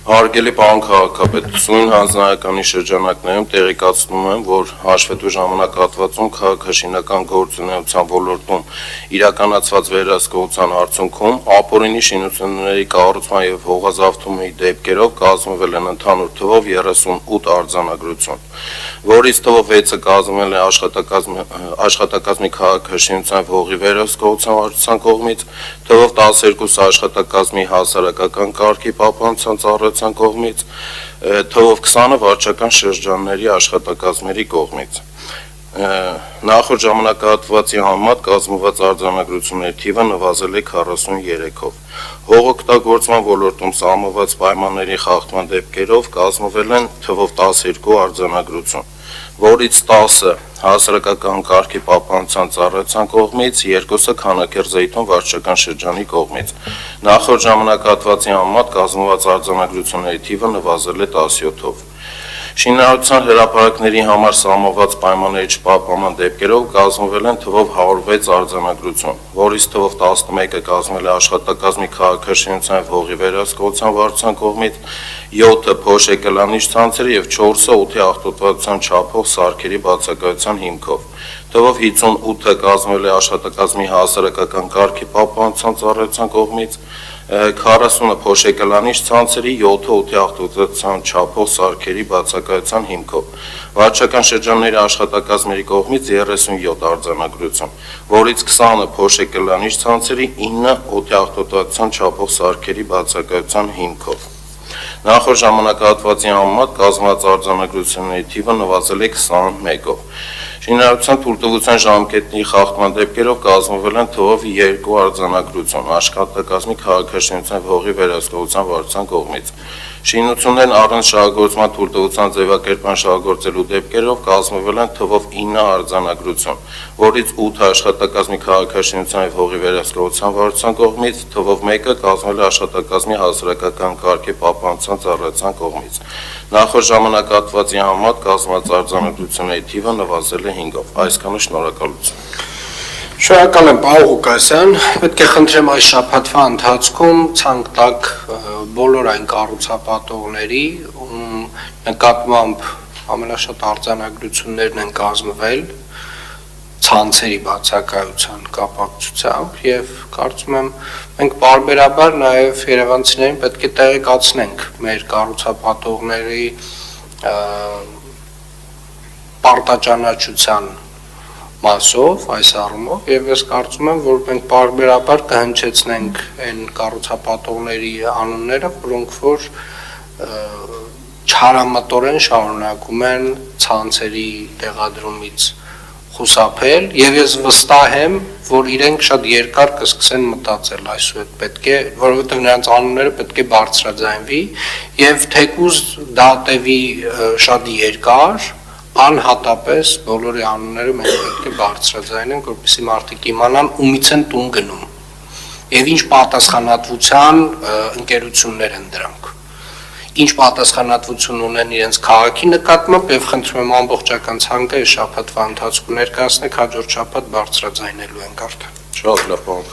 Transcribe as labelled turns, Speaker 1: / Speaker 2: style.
Speaker 1: Հարգելի պարոն քաղաքապետ, սույն հանձնարարականի շրջանակներում տեղեկացնում եմ, որ հաշվետու ժամանակահատվածում քաղաքաշինական գործունեության ոլորտում իրականացված վերահսկողության արդյունքում ապօրինի շինությունների կառուցման եւ հողազավթումների դեպքերով կազմվել են ընդհանուր թվով 38 արձանագրություն, որից թվով 6-ը կազմվել է աշխատակազմի քաղաքաշինության հողի վերահսկողության վարչության կողմից, թվով 12-ը աշխատակազմի հասարակական կարգի պահպանության ծառայության կողմից, թվով 20-ը վարչական շրջանների աշխատակազմերի կողմից։ Նախորդ ժամանակահատվածի համեմատ կազմված արձանագրությունների թիվը նվազել է 43-ով։ Հողօգտագործման ոլորտում սահմանված պայմանների խախտման դեպքերով կազմվել են թվով 12 արձանագրություն, որից 10-ը հասարակական կարգի պահպանության ծառայության կողմից, 2-ը Քանաքեռ-Զեյթուն վարչական շրջանի կողմից։ Նախորդ ժամանակահատվածի համեմատ կազմված արձանագրությունների թիվը նվազել է 17-ով։ Շինարարության հրապարակների համար սահմանված պայմանների չպահպանման դեպքերով կազմվել են թվով 106 արձանագրություն, որից թվով 11-ը կազմվել է աշխատակազմի քաղաքաշինության եւ հողի վերահսկողության վարչության կողմից, 7-ը փոշեկլանիչ ցանցերի եւ 4-ը օդի աղտոտվածության չափող սարքերի բացակայության հիմքով, թվով 58-ը կազմվել է աշխատակազմի հասարակական կարգի պահպանության ծառայության կողմից, 40-ը փոշեկլանիչ ցանցերի, 7-ը օդի աղտոտվածության չափող սարքերի բացակայության հիմքով, վարչական շրջանների աշխատակազմերի կողմից 37 արձանագրություն, որից 20-ը փոշեկլանիչ ցանցերի, 9-ը օդի աղտոտվածության չափող սարքերի բացակայության հիմքով։ Նախորդ ժամանակահատվածի համեմատ կազմված արձանագրությունների թիվը նվազել է 21-ով։ Շինարարության թույլտվության ժամկետի խախտման դեպքերով կազմվել են թվով 2 արձանագրություն աշխատակազմի քաղաքաշինության եւ հողի վերահսկողության վարչության կողմից։ Շինություններն առանց շահագործման թույլտվության ձևակերպման շահագործելու դեպքերով կազմվել են թվով 9 արձանագրություն, որից 8-ը աշխատակազմի քաղաքաշինության եւ հողի վերահսկողության վարչության կողմից, թվով 1-ը կազմվել է աշխատակազմի հասարակական կարգի պահպանության ծառայության կողմից։ Նախորդ ժամանակահատվածի համեմատ կազմված արձանագրությունների թիվը նվազել է 5-ով։ Այսքանը շնորհակալություն։
Speaker 2: Շնորհակալ եմ, պարոն Ղուկասյան, պետք է խնդրեմ այս շաբաթվա ընթացքում ցանկ տակ բոլոր այն կառուցապատողների, ում նկատմամբ ամենաշատ արձանագրություններն են կազմվել ցանցերի բացակայության կապակցությամբ եւ կարծում եմ մենք բարբերաբար նաեւ երևանցիներին պետք է տեղեկացնենք մեր կառուցապատողների պարտաճանաչության մասով այս առումով եւ ես կարծում եմ, որ մենք բարբերաբար կհնչեցնենք այն կառուցապատողների անունները, որոնք որ չարամտորեն շարունակում են ցանցերի տեղադրումից խուսափել եւ ես վստահ եմ, որ իրենք շատ երկար կսկսեն մտածել այսուհետ պետք է, որովհետեւ նրանց անունները պետք է բարձրաձայնվի եւ թեկուզ դա տևի շատ երկար անհատապես բոլորի անունները մենք պետք է բարձրաձայնենք, որպեսզի մարդիկ իմանան ումից են տուն գնում եւ ինչ պատասխանատվության ընկերություններ են դրանք, ինչ պատասխանատվություն ունեն իրենց քաղաքի նկատմամբ եւ խնդրում եմ ամբողջական ցանկը այս շաբաթվա ընթացքում ներկայացնեք, հաջորդ շաբաթ բարձրաձայնելու ենք արդեն։
Speaker 1: Շատ լավ, պարոն